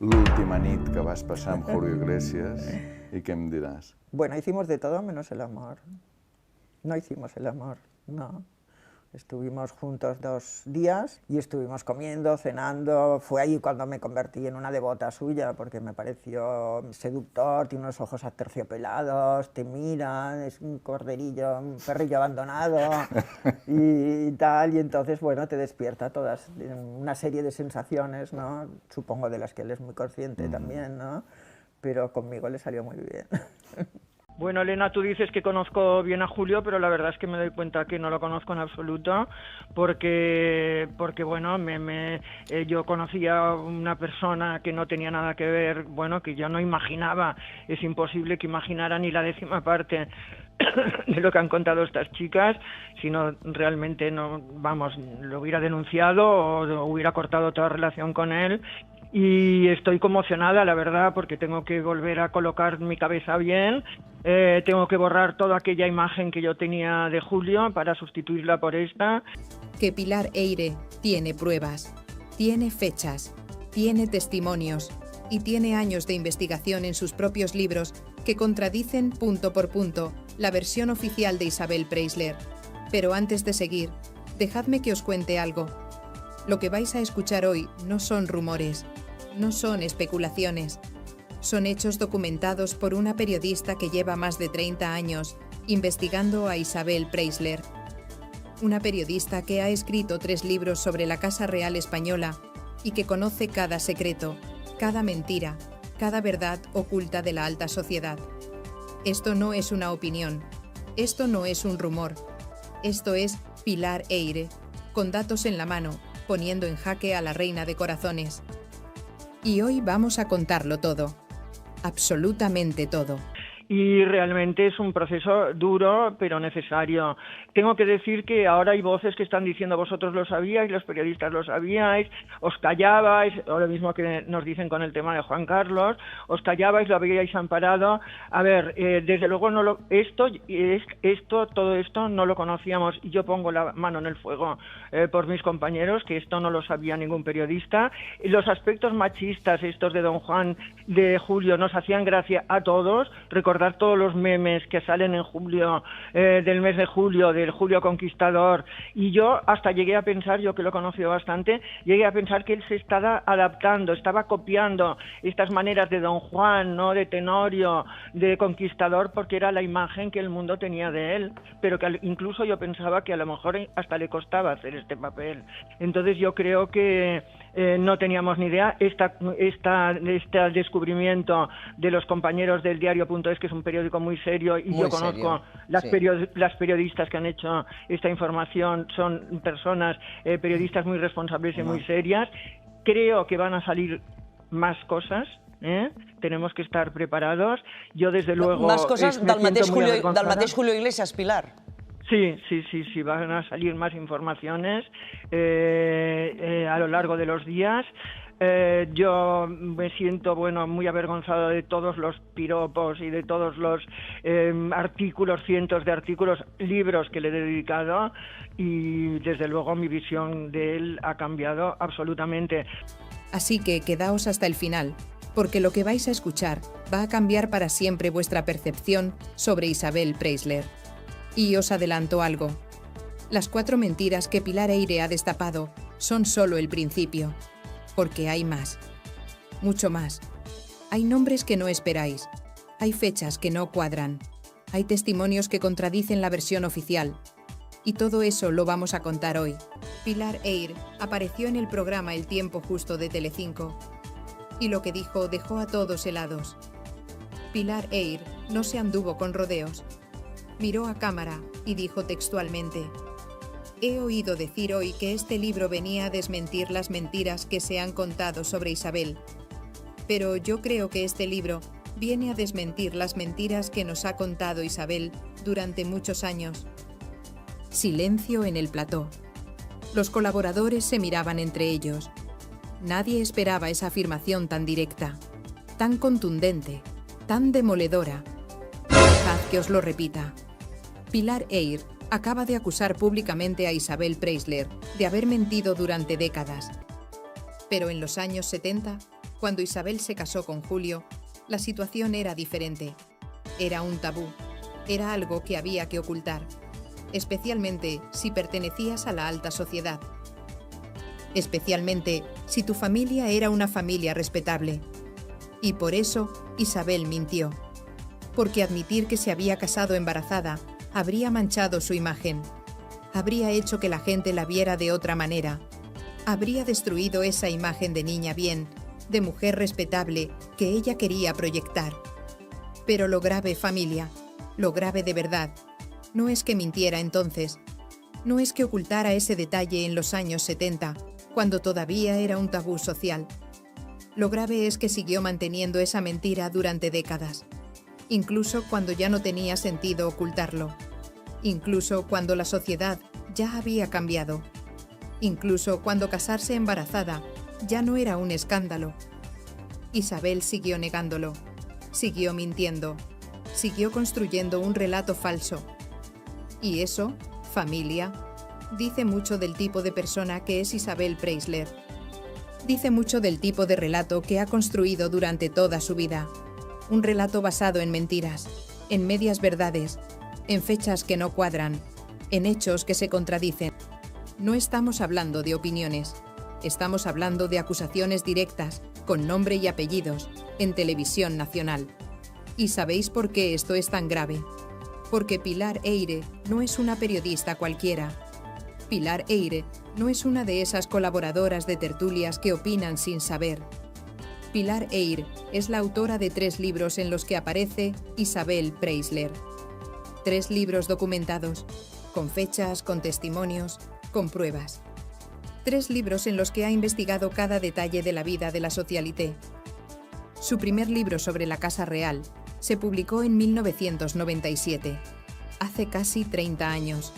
l'última nit que vas passar amb Julio Iglesias i què em diràs? Bueno, hicimos de todo menos el amor. No hicimos el amor, no. Estuvimos juntos 2 días y estuvimos comiendo, cenando. Fue ahí cuando me convertí en una devota suya, porque me pareció seductor, tiene unos ojos aterciopelados, te mira, es un corderillo, un perrillo abandonado y tal. Y entonces, bueno, te despierta todas una serie de sensaciones, ¿no? Supongo de las que él es muy consciente también, ¿no? Pero conmigo le salió muy bien. Bueno, Elena, tú dices que conozco bien a Julio, pero la verdad es que me doy cuenta que no lo conozco en absoluto, porque bueno, yo conocía a una persona que no tenía nada que ver, bueno, que yo no imaginaba, es imposible que imaginara ni la 10ª parte de lo que han contado estas chicas, sino realmente no, vamos, lo hubiera denunciado o hubiera cortado toda relación con él. Y estoy conmocionada, la verdad, porque tengo que volver a colocar mi cabeza bien, tengo que borrar toda aquella imagen que yo tenía de Julio para sustituirla por esta. Que Pilar Eyre tiene pruebas, tiene fechas, tiene testimonios y tiene años de investigación en sus propios libros que contradicen punto por punto la versión oficial de Isabel Preisler. Pero antes de seguir, dejadme que os cuente algo. Lo que vais a escuchar hoy no son rumores, no son especulaciones, son hechos documentados por una periodista que lleva más de 30 años investigando a Isabel Preisler. Una periodista que ha escrito 3 libros sobre la Casa Real Española y que conoce cada secreto, cada mentira, cada verdad oculta de la alta sociedad. Esto no es una opinión, esto no es un rumor, esto es Pilar Eyre, con datos en la mano, poniendo en jaque a la reina de corazones. Y hoy vamos a contarlo todo, absolutamente todo. Y realmente es un proceso duro, pero necesario. Tengo que decir que ahora hay voces que están diciendo vosotros lo sabíais, los periodistas lo sabíais, os callabais, o lo mismo que nos dicen con el tema de Juan Carlos, os callabais, lo habíais amparado. A ver, desde luego todo esto no lo conocíamos, y yo pongo la mano en el fuego por mis compañeros, que esto no lo sabía ningún periodista. Los aspectos machistas estos de don Juan, de Julio, nos hacían gracia a todos. Recordar todos los memes que salen en julio, del mes de julio, del Julio Conquistador, y yo hasta llegué a pensar, yo que lo he conocido bastante, llegué a pensar que él se estaba adaptando, estaba copiando estas maneras de don Juan, ¿no?, de Tenorio, de conquistador, porque era la imagen que el mundo tenía de él, pero que incluso yo pensaba que a lo mejor hasta le costaba hacer este papel. Entonces yo creo que no teníamos ni idea. Este descubrimiento de los compañeros del diario.es, que es un periódico muy serio, y muy yo conozco las periodistas que han hecho esta información, son personas, periodistas muy responsables y muy serias. Creo que van a salir más cosas, tenemos que estar preparados. Yo desde luego... Más cosas del mateix Julio Iglesias, Pilar. Sí, van a salir más informaciones a lo largo de los días. Yo me siento, muy avergonzado de todos los piropos y de todos los artículos, cientos de artículos, libros que le he dedicado, y desde luego mi visión de él ha cambiado absolutamente. Así que quedaos hasta el final, porque lo que vais a escuchar va a cambiar para siempre vuestra percepción sobre Isabel Preisler. Y os adelanto algo. Las 4 mentiras que Pilar Eyre ha destapado son solo el principio, porque hay más, mucho más. Hay nombres que no esperáis, hay fechas que no cuadran, hay testimonios que contradicen la versión oficial. Y todo eso lo vamos a contar hoy. Pilar Eyre apareció en el programa El tiempo justo de Telecinco, y lo que dijo dejó a todos helados. Pilar Eyre no se anduvo con rodeos. Miró a cámara y dijo textualmente: he oído decir hoy que este libro venía a desmentir las mentiras que se han contado sobre Isabel. Pero yo creo que este libro viene a desmentir las mentiras que nos ha contado Isabel durante muchos años. Silencio en el plató. Los colaboradores se miraban entre ellos. Nadie esperaba esa afirmación tan directa, tan contundente, tan demoledora. Dejad que os lo repita. Pilar Eyre acaba de acusar públicamente a Isabel Preisler de haber mentido durante décadas. Pero en los años 70, Cuando Isabel se casó con Julio, la situación era diferente. Era un tabú, era algo que había que ocultar, especialmente si pertenecías a la alta sociedad. Especialmente si tu familia era una familia respetable. Y por eso Isabel mintió, porque admitir que se había casado embarazada habría manchado su imagen, habría hecho que la gente la viera de otra manera, habría destruido esa imagen de niña bien, de mujer respetable que ella quería proyectar. Pero lo grave, familia, lo grave de verdad, no es que mintiera entonces, no es que ocultara ese detalle en los años 70, cuando todavía era un tabú social. Lo grave es que siguió manteniendo esa mentira durante décadas, incluso cuando ya no tenía sentido ocultarlo, incluso cuando la sociedad ya había cambiado, incluso cuando casarse embarazada ya no era un escándalo. Isabel siguió negándolo, siguió mintiendo, siguió construyendo un relato falso. Y eso, familia, dice mucho del tipo de persona que es Isabel Preisler. Dice mucho del tipo de relato que ha construido durante toda su vida. Un relato basado en mentiras, en medias verdades, en fechas que no cuadran, en hechos que se contradicen. No estamos hablando de opiniones, estamos hablando de acusaciones directas, con nombre y apellidos, en televisión nacional. ¿Y sabéis por qué esto es tan grave? Porque Pilar Eyre no es una periodista cualquiera. Pilar Eyre no es una de esas colaboradoras de tertulias que opinan sin saber. Pilar Eyre es la autora de 3 libros en los que aparece Isabel Preisler. 3 libros documentados, con fechas, con testimonios, con pruebas. 3 libros en los que ha investigado cada detalle de la vida de la socialité. Su primer libro sobre la Casa Real se publicó en 1997, hace casi 30 años.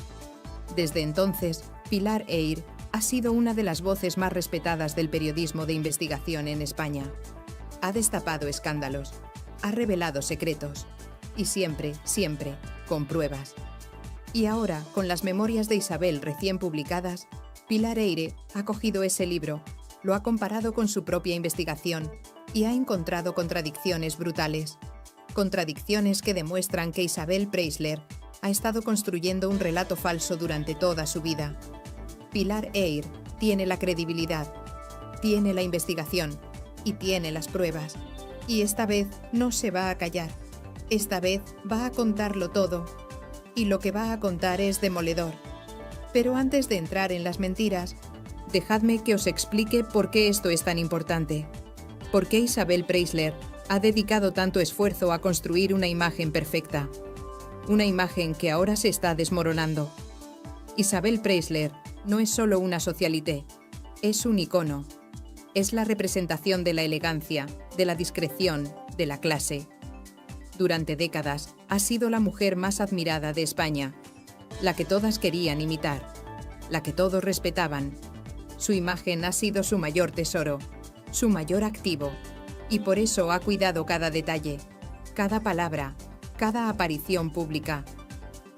Desde entonces, Pilar Eyre ha sido una de las voces más respetadas del periodismo de investigación en España. Ha destapado escándalos, ha revelado secretos, y siempre, siempre, con pruebas. Y ahora, con las memorias de Isabel recién publicadas, Pilar Eyre ha cogido ese libro, lo ha comparado con su propia investigación y ha encontrado contradicciones brutales. Contradicciones que demuestran que Isabel Preisler ha estado construyendo un relato falso durante toda su vida. Pilar Eyre tiene la credibilidad, tiene la investigación y tiene las pruebas. Y esta vez no se va a callar. Esta vez va a contarlo todo. Y lo que va a contar es demoledor. Pero antes de entrar en las mentiras, dejadme que os explique por qué esto es tan importante. ¿Por qué Isabel Preisler ha dedicado tanto esfuerzo a construir una imagen perfecta? Una imagen que ahora se está desmoronando. Isabel Preisler no es solo una socialité, es un icono. Es la representación de la elegancia, de la discreción, de la clase. Durante décadas ha sido la mujer más admirada de España, la que todas querían imitar, la que todos respetaban. Su imagen ha sido su mayor tesoro, su mayor activo, y por eso ha cuidado cada detalle, cada palabra, cada aparición pública.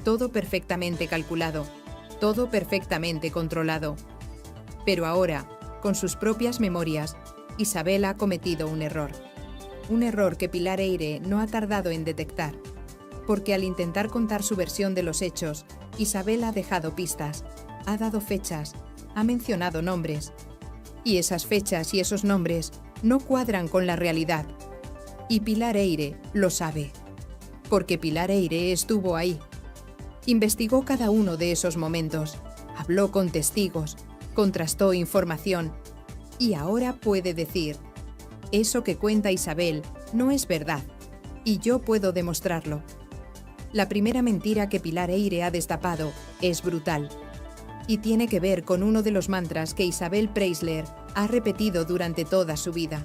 Todo perfectamente calculado, todo perfectamente controlado. Pero ahora, con sus propias memorias, Isabel ha cometido un error. Un error que Pilar Eyre no ha tardado en detectar, porque al intentar contar su versión de los hechos, Isabel ha dejado pistas, ha dado fechas, ha mencionado nombres. Y esas fechas y esos nombres no cuadran con la realidad. Y Pilar Eyre lo sabe, porque Pilar Eyre estuvo ahí. Investigó cada uno de esos momentos, habló con testigos, contrastó información y ahora puede decir: eso que cuenta Isabel no es verdad, y yo puedo demostrarlo. La primera mentira que Pilar Eyre ha destapado es brutal y tiene que ver con uno de los mantras que Isabel Preisler ha repetido durante toda su vida.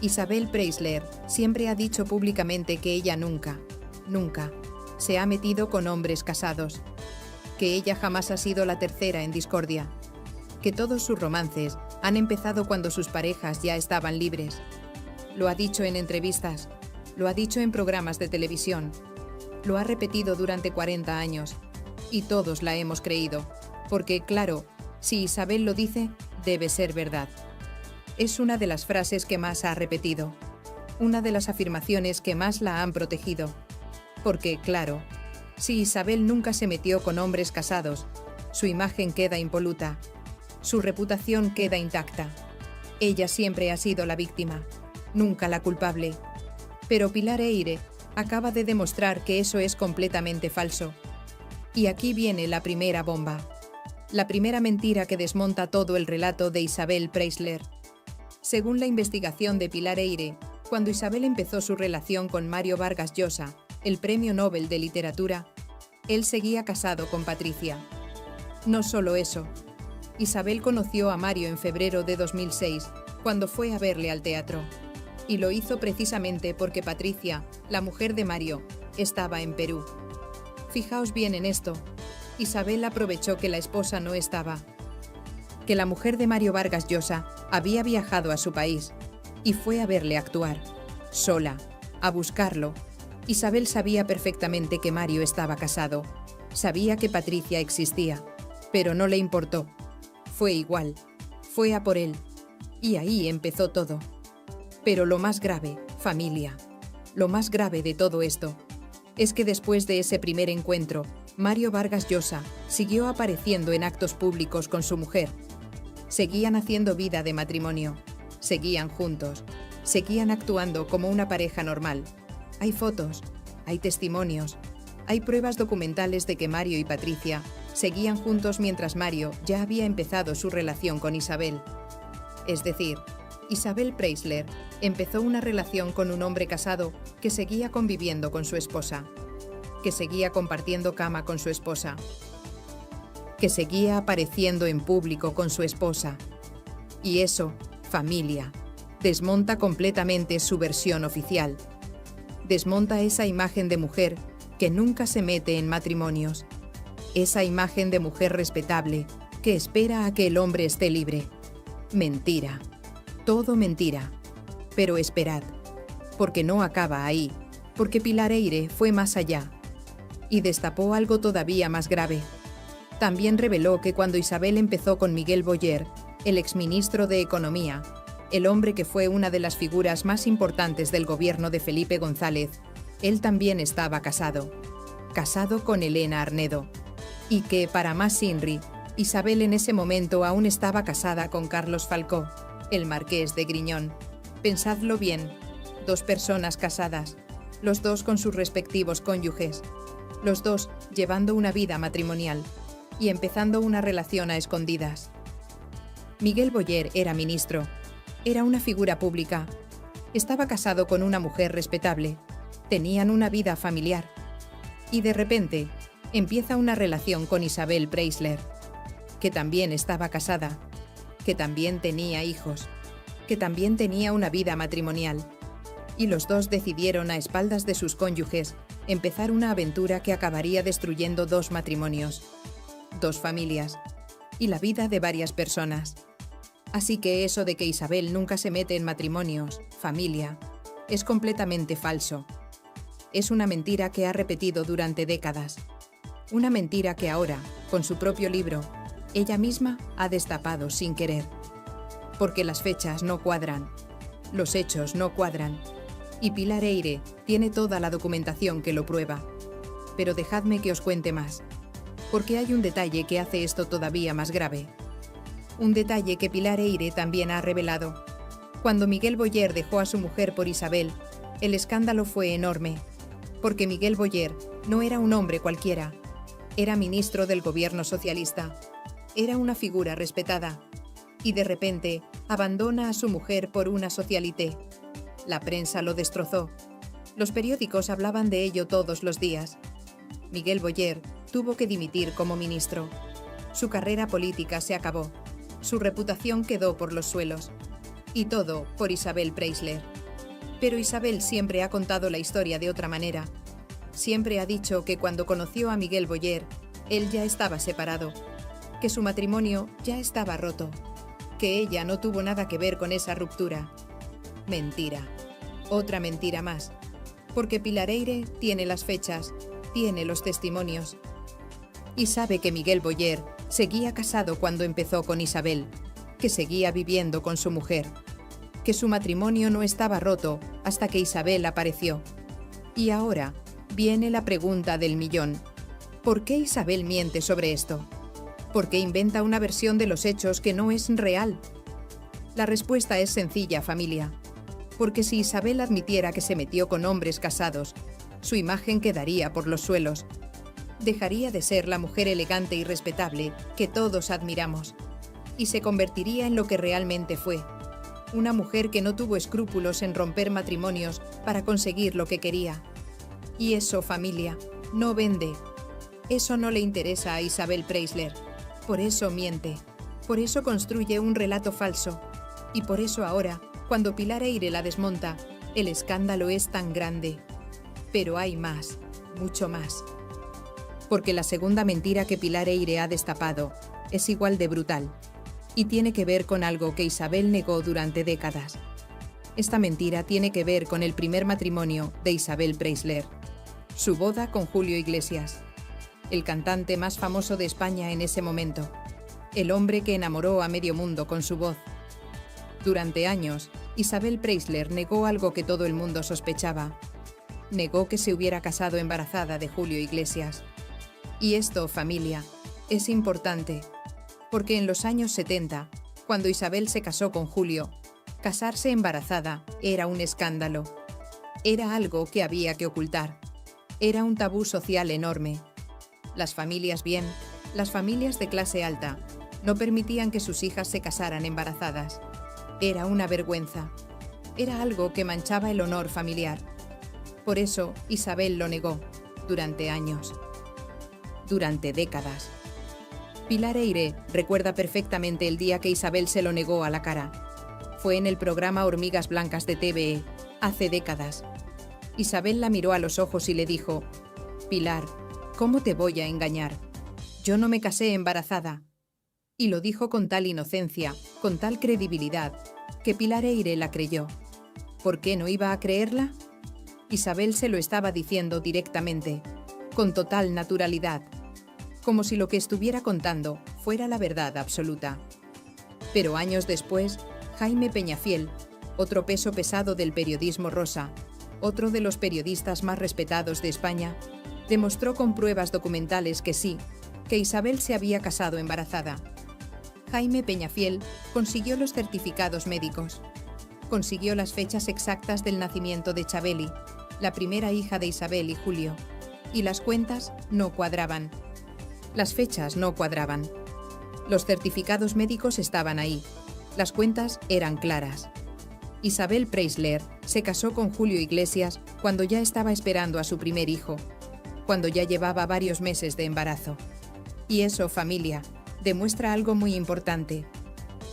Isabel Preisler siempre ha dicho públicamente que ella nunca se ha metido con hombres casados, que ella jamás ha sido la tercera en discordia, que todos sus romances han empezado cuando sus parejas ya estaban libres. Lo ha dicho en entrevistas, lo ha dicho en programas de televisión, lo ha repetido durante 40 años, y todos la hemos creído, porque claro, si Isabel lo dice, debe ser verdad. Es una de las frases que más ha repetido, una de las afirmaciones que más la han protegido. Porque, claro, si Isabel nunca se metió con hombres casados, su imagen queda impoluta, su reputación queda intacta. Ella siempre ha sido la víctima, nunca la culpable. Pero Pilar Eyre acaba de demostrar que eso es completamente falso. Y aquí viene la primera bomba, la primera mentira que desmonta todo el relato de Isabel Preisler. Según la investigación de Pilar Eyre, cuando Isabel empezó su relación con Mario Vargas Llosa, el Premio Nobel de Literatura, él seguía casado con Patricia. No solo eso, Isabel conoció a Mario en febrero de 2006, cuando fue a verle al teatro. Y lo hizo precisamente porque Patricia, la mujer de Mario, estaba en Perú. Fijaos bien en esto. Isabel aprovechó que la esposa no estaba, que la mujer de Mario Vargas Llosa había viajado a su país y fue a verle actuar, sola, a buscarlo. Isabel sabía perfectamente que Mario estaba casado, sabía que Patricia existía, pero no le importó. Fue igual, fue a por él, y ahí empezó todo. Pero lo más grave, familia, lo más grave de todo esto, es que después de ese primer encuentro, Mario Vargas Llosa siguió apareciendo en actos públicos con su mujer. Seguían haciendo vida de matrimonio, seguían juntos, seguían actuando como una pareja normal. Hay fotos, hay testimonios, hay pruebas documentales de que Mario y Patricia seguían juntos mientras Mario ya había empezado su relación con Isabel. Es decir, Isabel Preisler empezó una relación con un hombre casado que seguía conviviendo con su esposa, que seguía compartiendo cama con su esposa, que seguía apareciendo en público con su esposa. Y eso, familia, desmonta completamente su versión oficial. Desmonta esa imagen de mujer que nunca se mete en matrimonios, esa imagen de mujer respetable que espera a que el hombre esté libre. Mentira, todo mentira. Pero esperad, porque no acaba ahí, porque Pilar Eyre fue más allá y destapó algo todavía más grave. También reveló que cuando Isabel empezó con Miguel Boyer, el exministro de Economía, el hombre que fue una de las figuras más importantes del gobierno de Felipe González, él también estaba casado con Elena Arnedo, y que, para más Inri, Isabel en ese momento aún estaba casada con Carlos Falcó, el marqués de Griñón. Pensadlo bien, 2 personas casadas, los 2 con sus respectivos cónyuges, los 2 llevando una vida matrimonial y empezando una relación a escondidas. Miguel Boyer era ministro, era una figura pública, estaba casado con una mujer respetable, tenían una vida familiar y de repente empieza una relación con Isabel Preisler, que también estaba casada, que también tenía hijos, que también tenía una vida matrimonial, y los 2 decidieron a espaldas de sus cónyuges empezar una aventura que acabaría destruyendo 2 matrimonios, 2 familias y la vida de varias personas. Así que eso de que Isabel nunca se mete en matrimonios, familia, es completamente falso. Es una mentira que ha repetido durante décadas. Una mentira que ahora, con su propio libro, ella misma ha destapado sin querer. Porque las fechas no cuadran, los hechos no cuadran, y Pilar Eyre tiene toda la documentación que lo prueba. Pero dejadme que os cuente más, porque hay un detalle que hace esto todavía más grave. Un detalle que Pilar Eyre también ha revelado. Cuando Miguel Boyer dejó a su mujer por Isabel, el escándalo fue enorme, porque Miguel Boyer no era un hombre cualquiera, era ministro del gobierno socialista, era una figura respetada, y de repente abandona a su mujer por una socialité. La prensa lo destrozó. Los periódicos hablaban de ello todos los días. Miguel Boyer tuvo que dimitir como ministro. Su carrera política se acabó. Su reputación quedó por los suelos. Y todo por Isabel Preisler. Pero Isabel siempre ha contado la historia de otra manera. Siempre ha dicho que cuando conoció a Miguel Boyer, él ya estaba separado, que su matrimonio ya estaba roto, que ella no tuvo nada que ver con esa ruptura. Mentira. Otra mentira más. Porque Pilar Eyre tiene las fechas, tiene los testimonios. Y sabe que Miguel Boyer seguía casado cuando empezó con Isabel, que seguía viviendo con su mujer. que su matrimonio no estaba roto hasta que Isabel apareció. Y ahora viene la pregunta del millón. ¿Por qué Isabel miente sobre esto? ¿Por qué inventa una versión de los hechos que no es real? La respuesta es sencilla, familia. Porque si Isabel admitiera que se metió con hombres casados, su imagen quedaría por los suelos. Dejaría de ser la mujer elegante y respetable que todos admiramos, y se convertiría en lo que realmente fue, una mujer que no tuvo escrúpulos en romper matrimonios para conseguir lo que quería. Y eso, familia, no vende. Eso no le interesa a Isabel Preisler. Por eso miente. Por eso construye un relato falso. Y por eso ahora, cuando Pilar Eyre la desmonta, el escándalo es tan grande. Pero hay más, mucho más. Porque la segunda mentira que Pilar Eyre ha destapado es igual de brutal y tiene que ver con algo que Isabel negó durante décadas. Esta mentira tiene que ver con el primer matrimonio de Isabel Preisler, su boda con Julio Iglesias, el cantante más famoso de España en ese momento, el hombre que enamoró a medio mundo con su voz. Durante años, Isabel Preisler negó algo que todo el mundo sospechaba. Negó que se hubiera casado embarazada de Julio Iglesias. Y esto, familia, es importante, porque en los años 70, cuando Isabel se casó con Julio, casarse embarazada era un escándalo. Era algo que había que ocultar. Era un tabú social enorme. Las familias las familias de clase alta, no permitían que sus hijas se casaran embarazadas. Era una vergüenza. Era algo que manchaba el honor familiar. Por eso Isabel lo negó, durante años. Durante décadas. Pilar Eyre recuerda perfectamente el día que Isabel se lo negó a la cara. Fue en el programa Hormigas Blancas de TVE, hace décadas. Isabel la miró a los ojos y le dijo: «Pilar, ¿cómo te voy a engañar? Yo no me casé embarazada». Y lo dijo con tal inocencia, con tal credibilidad, que Pilar Eyre la creyó. ¿Por qué no iba a creerla? Isabel se lo estaba diciendo directamente, con total naturalidad, como si lo que estuviera contando fuera la verdad absoluta. Pero años después, Jaime Peñafiel, otro peso pesado del periodismo rosa, otro de los periodistas más respetados de España, demostró con pruebas documentales que sí, que Isabel se había casado embarazada. Jaime Peñafiel consiguió los certificados médicos, consiguió las fechas exactas del nacimiento de Chabeli, la primera hija de Isabel y Julio, y las cuentas no cuadraban. Las fechas no cuadraban. Los certificados médicos estaban ahí, las cuentas eran claras. Isabel Preisler se casó con Julio Iglesias cuando ya estaba esperando a su primer hijo, cuando ya llevaba varios meses de embarazo. Y eso, familia, demuestra algo muy importante,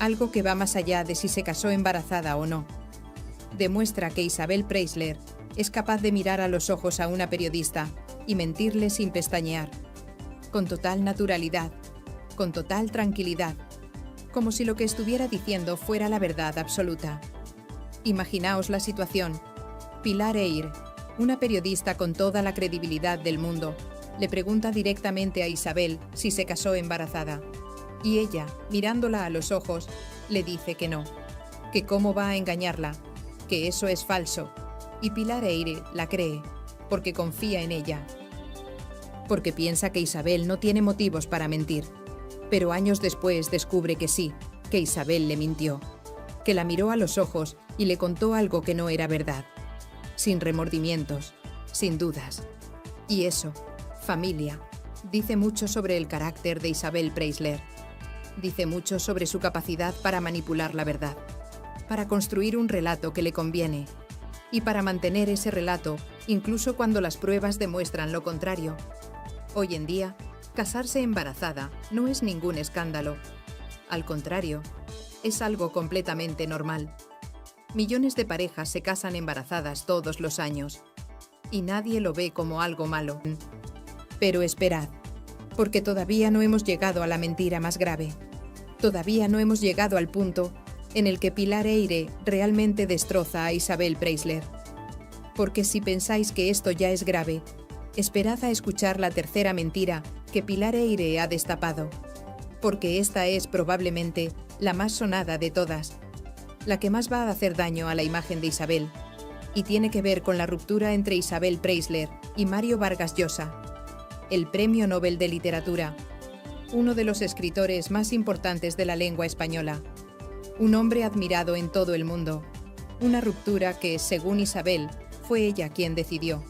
algo que va más allá de si se casó embarazada o no. Demuestra que Isabel Preisler es capaz de mirar a los ojos a una periodista y mentirle sin pestañear, con total naturalidad, con total tranquilidad, como si lo que estuviera diciendo fuera la verdad absoluta. Imaginaos la situación. Pilar Eyre, una periodista con toda la credibilidad del mundo, le pregunta directamente a Isabel si se casó embarazada. Y ella, mirándola a los ojos, le dice que no, que cómo va a engañarla, que eso es falso. Y Pilar Eyre la cree, porque confía en ella. Porque piensa que Isabel no tiene motivos para mentir. Pero años después descubre que sí, que Isabel le mintió, que la miró a los ojos y le contó algo que no era verdad, sin remordimientos, sin dudas. Y eso, familia, dice mucho sobre el carácter de Isabel Preisler. Dice mucho sobre su capacidad para manipular la verdad, para construir un relato que le conviene y para mantener ese relato incluso cuando las pruebas demuestran lo contrario. Hoy en día, casarse embarazada no es ningún escándalo. Al contrario, es algo completamente normal. Millones de parejas se casan embarazadas todos los años y nadie lo ve como algo malo. Pero esperad, porque todavía no hemos llegado a la mentira más grave. Todavía no hemos llegado al punto en el que Pilar Eyre realmente destroza a Isabel Preisler. Porque si pensáis que esto ya es grave, esperad a escuchar la tercera mentira que Pilar Eyre ha destapado, porque esta es probablemente la más sonada de todas. la que más va a hacer daño a la imagen de Isabel, y tiene que ver con la ruptura entre Isabel Preisler y Mario Vargas Llosa, el Premio Nobel de Literatura, uno de los escritores más importantes de la lengua española, un hombre admirado en todo el mundo, una ruptura que, según Isabel, fue ella quien decidió,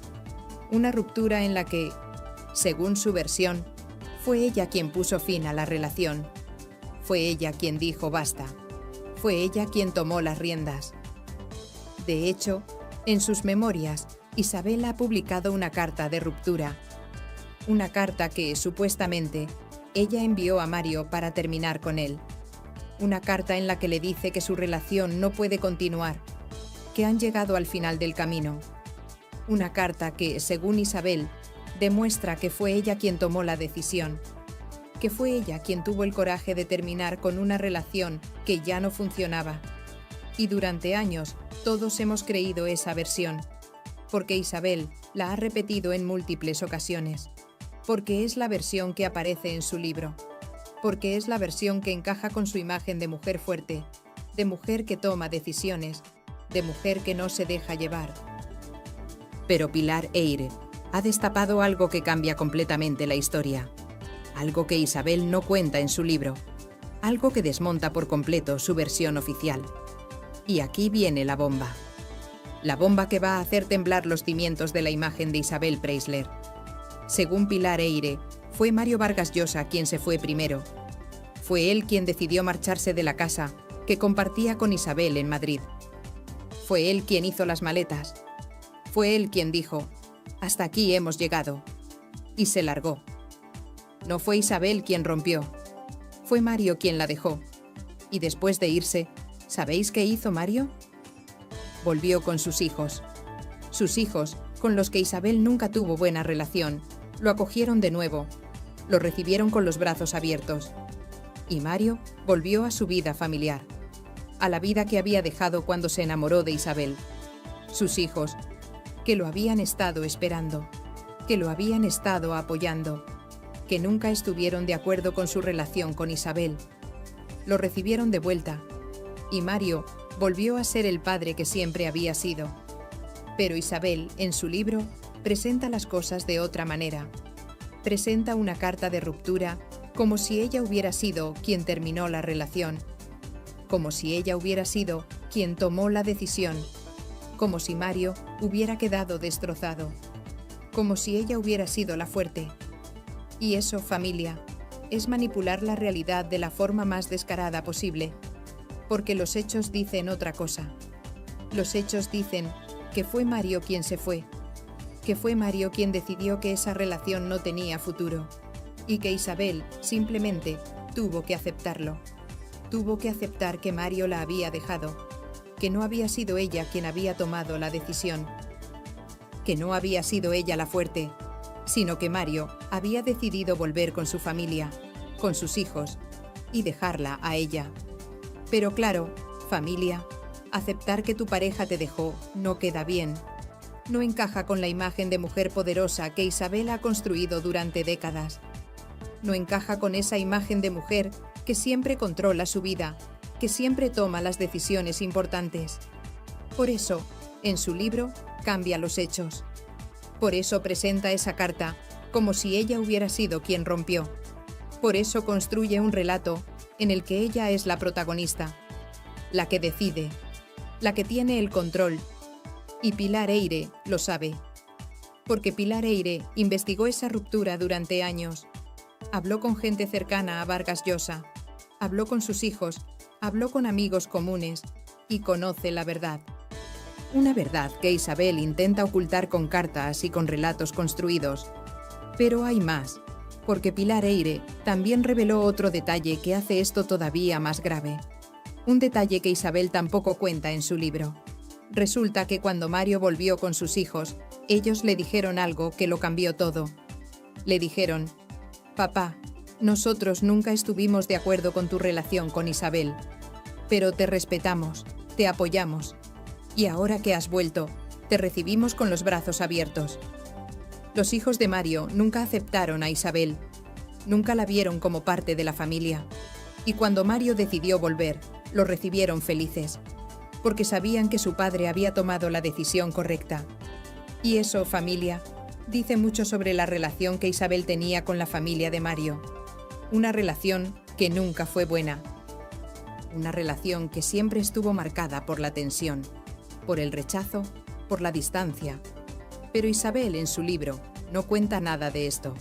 una ruptura en la que, según su versión, fue ella quien puso fin a la relación, fue ella quien dijo basta, fue ella quien tomó las riendas. De hecho, en sus memorias, Isabel ha publicado una carta de ruptura, una carta que, supuestamente, ella envió a Mario para terminar con él. Una carta en la que le dice que su relación no puede continuar, que han llegado al final del camino. Una carta que, según Isabel, demuestra que fue ella quien tomó la decisión, que fue ella quien tuvo el coraje de terminar con una relación que ya no funcionaba. Y durante años todos hemos creído esa versión, porque Isabel la ha repetido en múltiples ocasiones, porque es la versión que aparece en su libro, porque es la versión que encaja con su imagen de mujer fuerte, de mujer que toma decisiones, de mujer que no se deja llevar. Pero Pilar Eyre ha destapado algo que cambia completamente la historia, algo que Isabel no cuenta en su libro, algo que desmonta por completo su versión oficial. Y aquí viene la bomba que va a hacer temblar los cimientos de la imagen de Isabel Preisler. Según Pilar Eyre, fue Mario Vargas Llosa quien se fue primero. Fue él quien decidió marcharse de la casa que compartía con Isabel en Madrid. Fue él quien hizo las maletas. Fue él quien dijo, hasta aquí hemos llegado, y se largó. No fue Isabel quien rompió, fue Mario quien la dejó. Y después de irse, ¿sabéis qué hizo Mario? Volvió con sus hijos. Sus hijos, con los que Isabel nunca tuvo buena relación, lo acogieron de nuevo, lo recibieron con los brazos abiertos. Y Mario volvió a su vida familiar, a la vida que había dejado cuando se enamoró de Isabel. Sus hijos, que lo habían estado esperando, que lo habían estado apoyando, que nunca estuvieron de acuerdo con su relación con Isabel, lo recibieron de vuelta, y Mario volvió a ser el padre que siempre había sido. Pero Isabel, en su libro, presenta las cosas de otra manera. Presenta una carta de ruptura como si ella hubiera sido quien terminó la relación, como si ella hubiera sido quien tomó la decisión, como si Mario hubiera quedado destrozado, como si ella hubiera sido la fuerte. Y eso, familia, es manipular la realidad de la forma más descarada posible, porque los hechos dicen otra cosa. Los hechos dicen que fue Mario quien se fue, que fue Mario quien decidió que esa relación no tenía futuro, y que Isabel simplemente tuvo que aceptarlo. Tuvo que aceptar que Mario la había dejado, que no había sido ella quien había tomado la decisión, que no había sido ella la fuerte, sino que Mario había decidido volver con su familia, con sus hijos, y dejarla a ella. Pero claro, familia, aceptar que tu pareja te dejó no queda bien. No encaja con la imagen de mujer poderosa que Isabel ha construido durante décadas. No encaja con esa imagen de mujer que siempre controla su vida, que siempre toma las decisiones importantes. Por eso, en su libro, cambia los hechos. Por eso presenta esa carta como si ella hubiera sido quien rompió. Por eso construye un relato en el que ella es la protagonista, la que decide, la que tiene el control. Y Pilar Eyre lo sabe, porque Pilar Eyre investigó esa ruptura durante años. Habló con gente cercana a Vargas Llosa, habló con sus hijos, habló con amigos comunes y conoce la verdad. Una verdad que Isabel intenta ocultar con cartas y con relatos construidos. Pero hay más, porque Pilar Eyre también reveló otro detalle que hace esto todavía más grave. Un detalle que Isabel tampoco cuenta en su libro. Resulta que cuando Mario volvió con sus hijos, ellos le dijeron algo que lo cambió todo. Le dijeron: «Papá, nosotros nunca estuvimos de acuerdo con tu relación con Isabel, pero te respetamos, te apoyamos, y ahora que has vuelto, te recibimos con los brazos abiertos». Los hijos de Mario nunca aceptaron a Isabel, nunca la vieron como parte de la familia, y cuando Mario decidió volver, lo recibieron felices. porque sabían que su padre había tomado la decisión correcta. Y eso, familia, dice mucho sobre la relación que Isabel tenía con la familia de Mario. Una relación que nunca fue buena. Una relación que siempre estuvo marcada por la tensión, por el rechazo, por la distancia. Pero Isabel, en su libro, no cuenta nada de esto.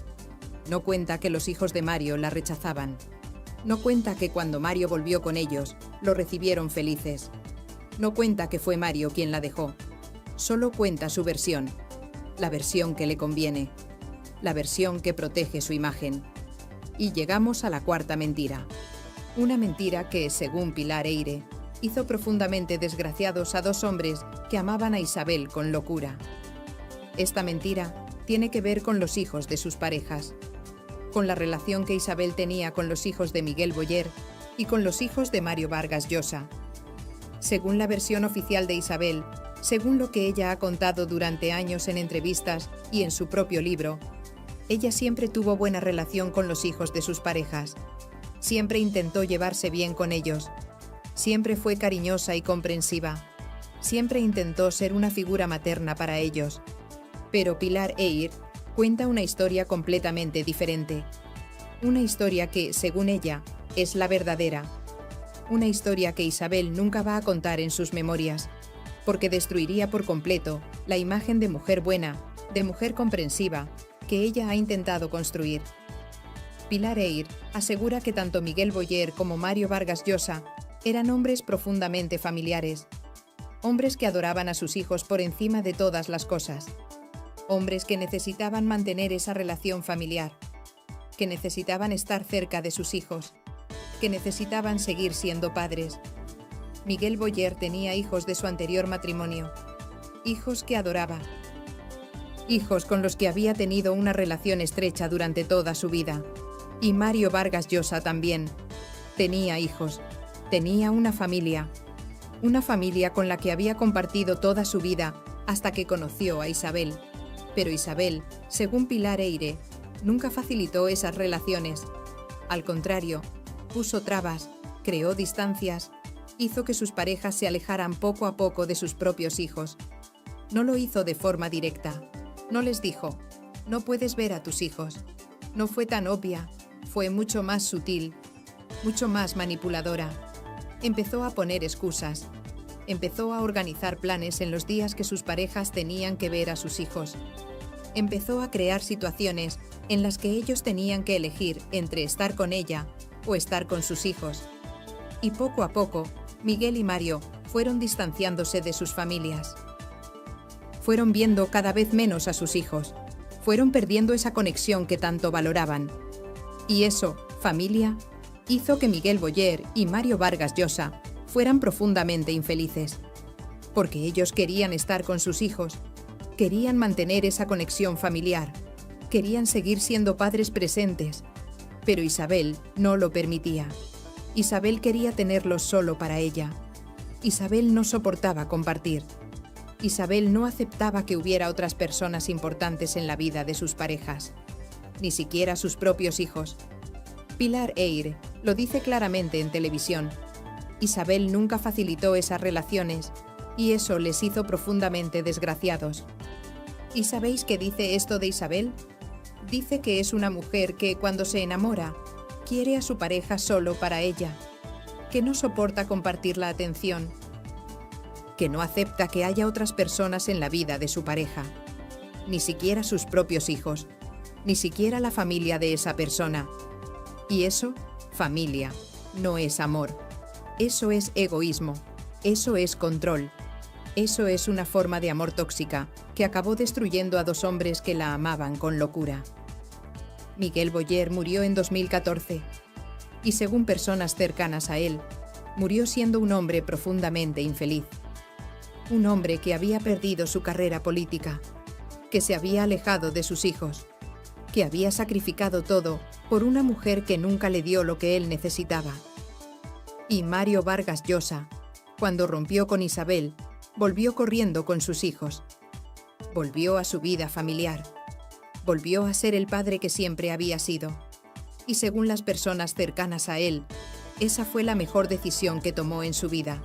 No cuenta que los hijos de Mario la rechazaban. No cuenta que cuando Mario volvió con ellos, lo recibieron felices. No cuenta que fue Mario quien la dejó. Solo cuenta su versión. La versión que le conviene. La versión que protege su imagen. Y llegamos a la cuarta mentira. Una mentira que, según Pilar Eyre, hizo profundamente desgraciados a dos hombres que amaban a Isabel con locura. Esta mentira tiene que ver con los hijos de sus parejas, con la relación que Isabel tenía con los hijos de Miguel Boyer y con los hijos de Mario Vargas Llosa. Según la versión oficial de Isabel, según lo que ella ha contado durante años en entrevistas y en su propio libro, ella siempre tuvo buena relación con los hijos de sus parejas. Siempre intentó llevarse bien con ellos. Siempre fue cariñosa y comprensiva. Siempre intentó ser una figura materna para ellos. Pero Pilar Eyre cuenta una historia completamente diferente. Una historia que, según ella, es la verdadera. Una historia que Isabel nunca va a contar en sus memorias, porque destruiría por completo la imagen de mujer buena, de mujer comprensiva, que ella ha intentado construir. Pilar Eyre asegura que tanto Miguel Boyer como Mario Vargas Llosa eran hombres profundamente familiares, hombres que adoraban a sus hijos por encima de todas las cosas, hombres que necesitaban mantener esa relación familiar, que necesitaban estar cerca de sus hijos, que necesitaban seguir siendo padres. Miguel Boyer tenía hijos de su anterior matrimonio, hijos que adoraba, hijos con los que había tenido una relación estrecha durante toda su vida. Y Mario Vargas Llosa también. Tenía hijos, tenía una familia con la que había compartido toda su vida hasta que conoció a Isabel. Pero Isabel, según Pilar Eyre, nunca facilitó esas relaciones. Al contrario, puso trabas, creó distancias, hizo que sus parejas se alejaran poco a poco de sus propios hijos. No lo hizo de forma directa. No les dijo, no puedes ver a tus hijos. No fue tan obvia, fue mucho más sutil, mucho más manipuladora. Empezó a poner excusas. Empezó a organizar planes en los días que sus parejas tenían que ver a sus hijos. Empezó a crear situaciones en las que ellos tenían que elegir entre estar con ella o estar con sus hijos. Y poco a poco, Miguel y Mario fueron distanciándose de sus familias. Fueron viendo cada vez menos a sus hijos. Fueron perdiendo esa conexión que tanto valoraban. Y eso, familia, hizo que Miguel Boyer y Mario Vargas Llosa fueran profundamente infelices. Porque ellos querían estar con sus hijos, querían mantener esa conexión familiar, querían seguir siendo padres presentes, pero Isabel no lo permitía. Isabel quería tenerlos solo para ella. Isabel no soportaba compartir. Isabel no aceptaba que hubiera otras personas importantes en la vida de sus parejas, ni siquiera sus propios hijos. Pilar Eyre lo dice claramente en televisión. Isabel nunca facilitó esas relaciones y eso les hizo profundamente desgraciados. ¿Y sabéis qué dice esto de Isabel? Dice que es una mujer que, cuando se enamora, quiere a su pareja solo para ella, que no soporta compartir la atención, que no acepta que haya otras personas en la vida de su pareja, ni siquiera sus propios hijos, ni siquiera la familia de esa persona. Y eso, familia, no es amor. Eso es egoísmo, eso es control. Eso es una forma de amor tóxica que acabó destruyendo a dos hombres que la amaban con locura. Miguel Boyer murió en 2014 y, según personas cercanas a él, murió siendo un hombre profundamente infeliz. Un hombre que había perdido su carrera política, que se había alejado de sus hijos, que había sacrificado todo por una mujer que nunca le dio lo que él necesitaba. Y Mario Vargas Llosa, cuando rompió con Isabel, volvió corriendo con sus hijos. Volvió a su vida familiar. Volvió a ser el padre que siempre había sido. Y según las personas cercanas a él, esa fue la mejor decisión que tomó en su vida.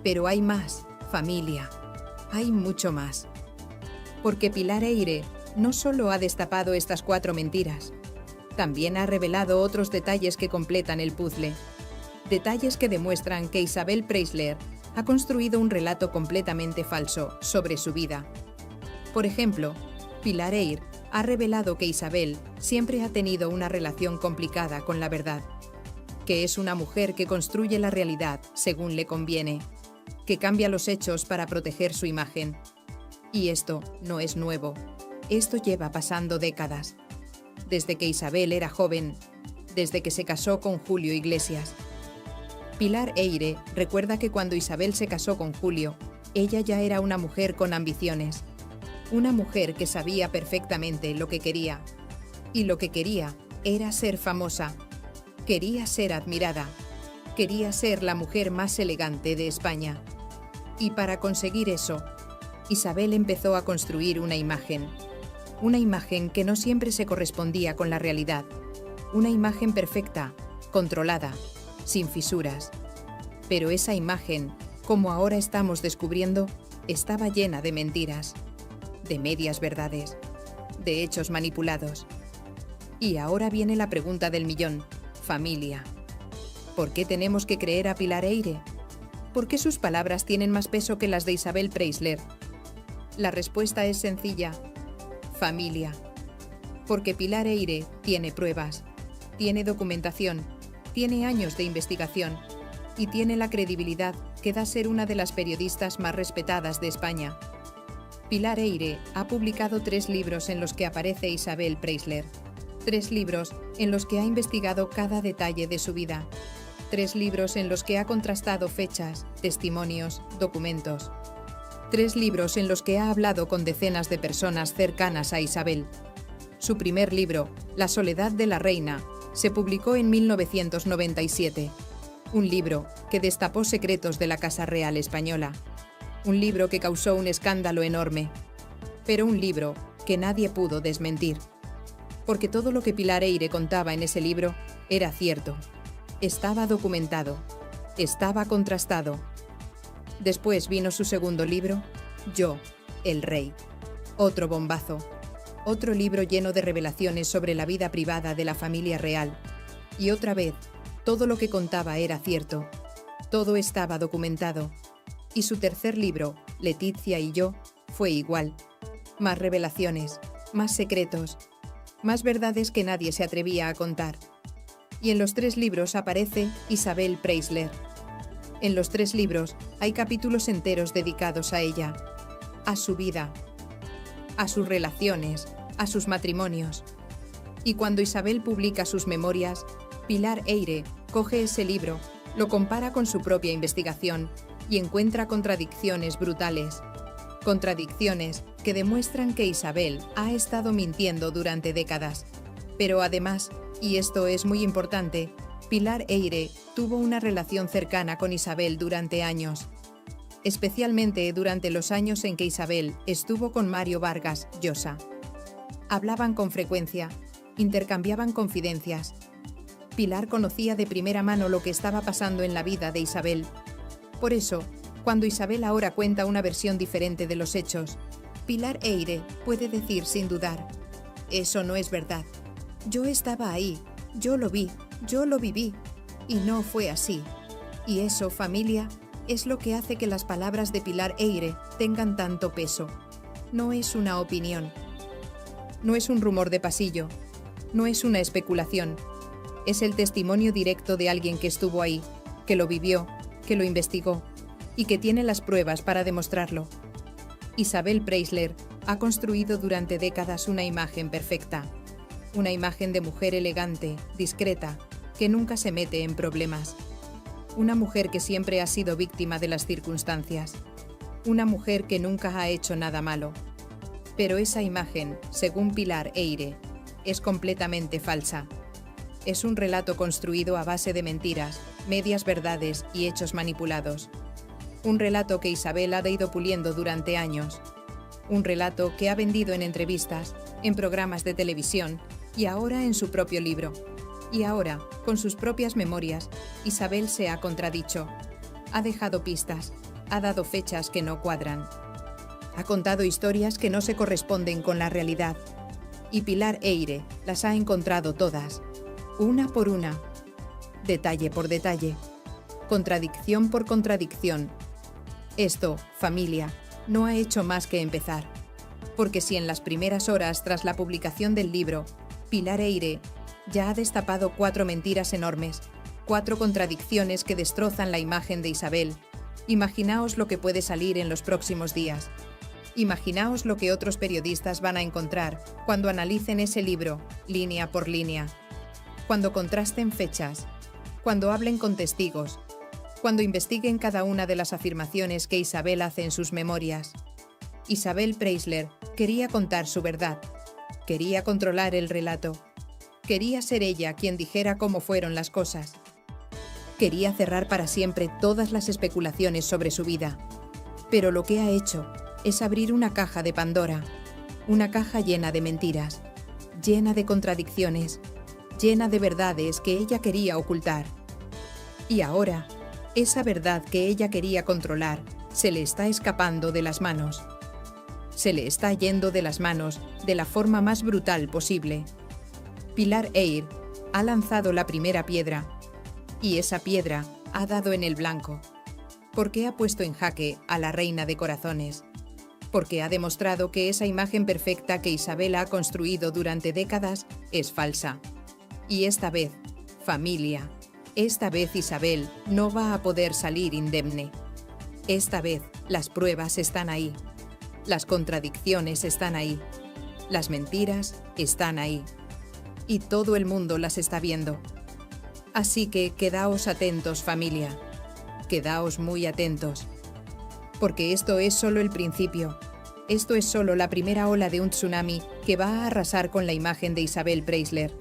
Pero hay más, familia. Hay mucho más. Porque Pilar Eyre no solo ha destapado estas 4 mentiras, también ha revelado otros detalles que completan el puzzle. Detalles que demuestran que Isabel Preisler ha construido un relato completamente falso sobre su vida. Por ejemplo, Pilar Eyre ha revelado que Isabel siempre ha tenido una relación complicada con la verdad, que es una mujer que construye la realidad según le conviene, que cambia los hechos para proteger su imagen. Y esto no es nuevo, esto lleva pasando décadas. Desde que Isabel era joven, desde que se casó con Julio Iglesias. Pilar Eyre recuerda que cuando Isabel se casó con Julio, ella ya era una mujer con ambiciones. Una mujer que sabía perfectamente lo que quería. Y lo que quería era ser famosa. Quería ser admirada. Quería ser la mujer más elegante de España. Y para conseguir eso, Isabel empezó a construir una imagen. Una imagen que no siempre se correspondía con la realidad. Una imagen perfecta, controlada, sin fisuras. Pero esa imagen, como ahora estamos descubriendo, estaba llena de mentiras, de medias verdades, de hechos manipulados. Y ahora viene la pregunta del millón, familia. ¿Por qué tenemos que creer a Pilar Eyre? ¿Por qué sus palabras tienen más peso que las de Isabel Preisler? La respuesta es sencilla. Familia. Porque Pilar Eyre tiene pruebas, tiene documentación, tiene años de investigación y tiene la credibilidad que da ser una de las periodistas más respetadas de España. Pilar Eyre ha publicado 3 libros en los que aparece Isabel Preisler. 3 libros en los que ha investigado cada detalle de su vida. 3 libros en los que ha contrastado fechas, testimonios, documentos. 3 libros en los que ha hablado con decenas de personas cercanas a Isabel. Su primer libro, La soledad de la reina, se publicó en 1997. Un libro que destapó secretos de la Casa Real Española. Un libro que causó un escándalo enorme. Pero un libro que nadie pudo desmentir. Porque todo lo que Pilar Eyre contaba en ese libro era cierto. Estaba documentado. Estaba contrastado. Después vino su segundo libro, Yo, el Rey. Otro bombazo. Otro libro lleno de revelaciones sobre la vida privada de la familia real. Y otra vez, todo lo que contaba era cierto. Todo estaba documentado. Y su tercer libro, Leticia y yo, fue igual. Más revelaciones, más secretos, más verdades que nadie se atrevía a contar. Y en los 3 libros aparece Isabel Preisler. En los 3 libros hay capítulos enteros dedicados a ella, a su vida, a sus relaciones, a sus matrimonios. Y cuando Isabel publica sus memorias, Pilar Eyre coge ese libro, lo compara con su propia investigación y encuentra contradicciones brutales. Contradicciones que demuestran que Isabel ha estado mintiendo durante décadas. Pero además, y esto es muy importante, Pilar Eyre tuvo una relación cercana con Isabel durante años, especialmente durante los años en que Isabel estuvo con Mario Vargas Llosa. Hablaban con frecuencia, intercambiaban confidencias. Pilar conocía de primera mano lo que estaba pasando en la vida de Isabel. Por eso, cuando Isabel ahora cuenta una versión diferente de los hechos, Pilar Eyre puede decir sin dudar: eso no es verdad. Yo estaba ahí, yo lo vi. Yo lo viví, y no fue así. Y eso, familia, es lo que hace que las palabras de Pilar Eyre tengan tanto peso. No es una opinión. No es un rumor de pasillo. No es una especulación. Es el testimonio directo de alguien que estuvo ahí, que lo vivió, que lo investigó, y que tiene las pruebas para demostrarlo. Isabel Preisler ha construido durante décadas una imagen perfecta. Una imagen de mujer elegante, discreta, que nunca se mete en problemas. Una mujer que siempre ha sido víctima de las circunstancias. Una mujer que nunca ha hecho nada malo. Pero esa imagen, según Pilar Eyre, es completamente falsa. Es un relato construido a base de mentiras, medias verdades y hechos manipulados. Un relato que Isabel ha ido puliendo durante años. Un relato que ha vendido en entrevistas, en programas de televisión y ahora en su propio libro. Y ahora, con sus propias memorias, Isabel se ha contradicho. Ha dejado pistas. ha dado fechas que no cuadran. Ha contado historias que no se corresponden con la realidad. Y Pilar Eyre las ha encontrado todas, una por una, detalle por detalle, contradicción por contradicción. Esto, familia, no ha hecho más que empezar. Porque si en las primeras horas tras la publicación del libro, Pilar Eyre ya ha destapado 4 mentiras enormes, 4 contradicciones que destrozan la imagen de Isabel, imaginaos lo que puede salir en los próximos días. Imaginaos lo que otros periodistas van a encontrar cuando analicen ese libro, línea por línea, cuando contrasten fechas, cuando hablen con testigos, cuando investiguen cada una de las afirmaciones que Isabel hace en sus memorias. Isabel Preisler quería contar su verdad, quería controlar el relato, quería ser ella quien dijera cómo fueron las cosas. Quería cerrar para siempre todas las especulaciones sobre su vida. Pero lo que ha hecho es abrir una caja de Pandora, una caja llena de mentiras, llena de contradicciones, llena de verdades que ella quería ocultar. Y ahora, esa verdad que ella quería controlar se le está escapando de las manos. Se le está yendo de las manos de la forma más brutal posible. Pilar Eyre ha lanzado la primera piedra, y esa piedra ha dado en el blanco, porque ha puesto en jaque a la reina de corazones, porque ha demostrado que esa imagen perfecta que Isabel ha construido durante décadas es falsa. Y esta vez, familia, esta vez Isabel no va a poder salir indemne. Esta vez las pruebas están ahí, las contradicciones están ahí, las mentiras están ahí, y todo el mundo las está viendo. Así que quedaos atentos, familia, quedaos muy atentos, porque esto es solo el principio, esto es solo la primera ola de un tsunami que va a arrasar con la imagen de Isabel Preisler.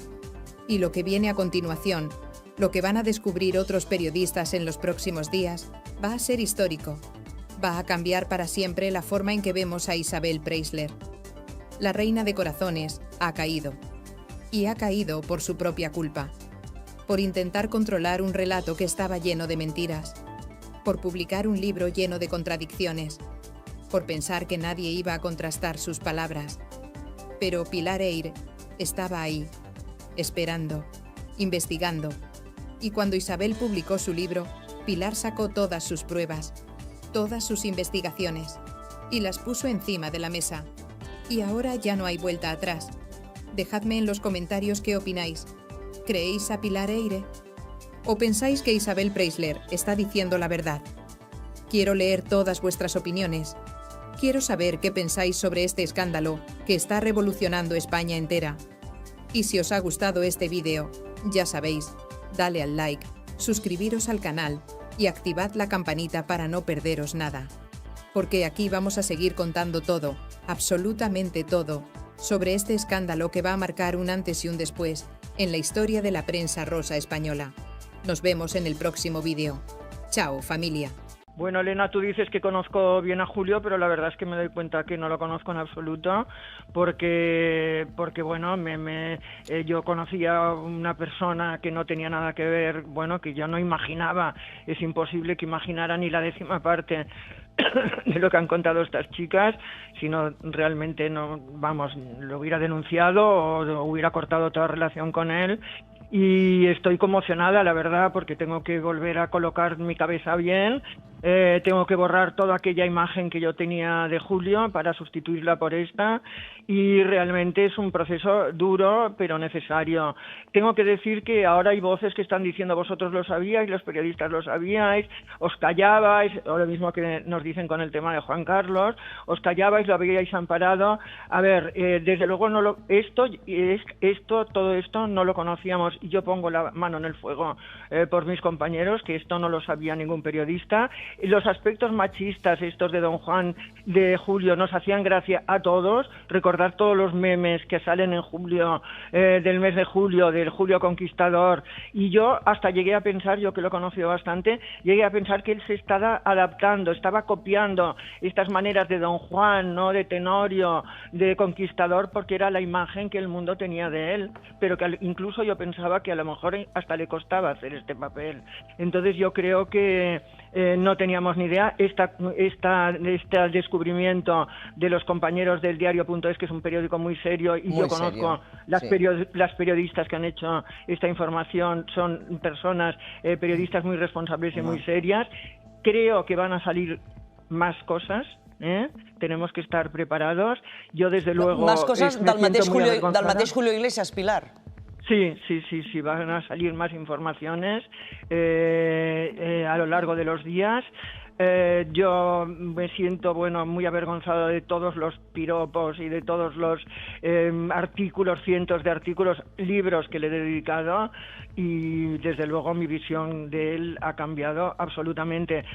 Y lo que viene a continuación, lo que van a descubrir otros periodistas en los próximos días, va a ser histórico, va a cambiar para siempre la forma en que vemos a Isabel Preisler. La reina de corazones ha caído, y ha caído por su propia culpa, por intentar controlar un relato que estaba lleno de mentiras, por publicar un libro lleno de contradicciones, por pensar que nadie iba a contrastar sus palabras. Pero Pilar Eyre estaba ahí, esperando, investigando, y cuando Isabel publicó su libro, Pilar sacó todas sus pruebas, todas sus investigaciones, y las puso encima de la mesa. Y ahora ya no hay vuelta atrás. Dejadme en los comentarios qué opináis. ¿Creéis a Pilar Eyre? ¿O pensáis que Isabel Preisler está diciendo la verdad? Quiero leer todas vuestras opiniones. Quiero saber qué pensáis sobre este escándalo que está revolucionando España entera. Y si os ha gustado este vídeo, ya sabéis, dale al like, suscribiros al canal y activad la campanita para no perderos nada. Porque aquí vamos a seguir contando todo, absolutamente todo, sobre este escándalo que va a marcar un antes y un después en la historia de la prensa rosa española. Nos vemos en el próximo vídeo. Chao, familia. Bueno, Elena, tú dices que conozco bien a Julio, pero la verdad es que me doy cuenta que no lo conozco en absoluto, porque bueno, yo conocía a una persona que no tenía nada que ver, bueno, que yo no imaginaba, es imposible que imaginara ni la 10ª parte de lo que han contado estas chicas, sino realmente no, vamos, lo hubiera denunciado o hubiera cortado toda relación con él. Y estoy conmocionada, la verdad, porque tengo que volver a colocar mi cabeza bien, tengo que borrar toda aquella imagen que yo tenía de Julio para sustituirla por esta, y realmente es un proceso duro pero necesario. Tengo que decir que ahora hay voces que están diciendo vosotros lo sabíais, los periodistas lo sabíais, os callabais, o lo mismo que nos dicen con el tema de Juan Carlos, os callabais, lo habíais amparado. A ver, desde luego todo esto no lo conocíamos, y yo pongo la mano en el fuego por mis compañeros, que esto no lo sabía ningún periodista. Los aspectos machistas estos de Don Juan, de Julio, nos hacían gracia a todos. Recordar todos los memes que salen en julio, del mes de julio, del Julio Conquistador, y yo hasta llegué a pensar, yo que lo he conocido bastante, llegué a pensar que él se estaba adaptando, estaba copiando estas maneras de Don Juan, ¿no?, de Tenorio, de Conquistador, porque era la imagen que el mundo tenía de él, pero que incluso yo pensaba que a lo mejor hasta le costaba hacer este papel. Entonces yo creo que no teníamos ni idea. Este descubrimiento de los compañeros del diario.es, que es un periódico muy serio, y Muy yo conozco serio, las periodistas que han hecho esta información, son personas, periodistas muy responsables y muy serias. Creo que van a salir más cosas. Tenemos que estar preparados. Yo, desde luego... Más cosas del mateix Julio Iglesias, Pilar. Sí, van a salir más informaciones a lo largo de los días. Yo me siento, muy avergonzado de todos los piropos y de todos los artículos, cientos de artículos, libros que le he dedicado, y desde luego mi visión de él ha cambiado absolutamente.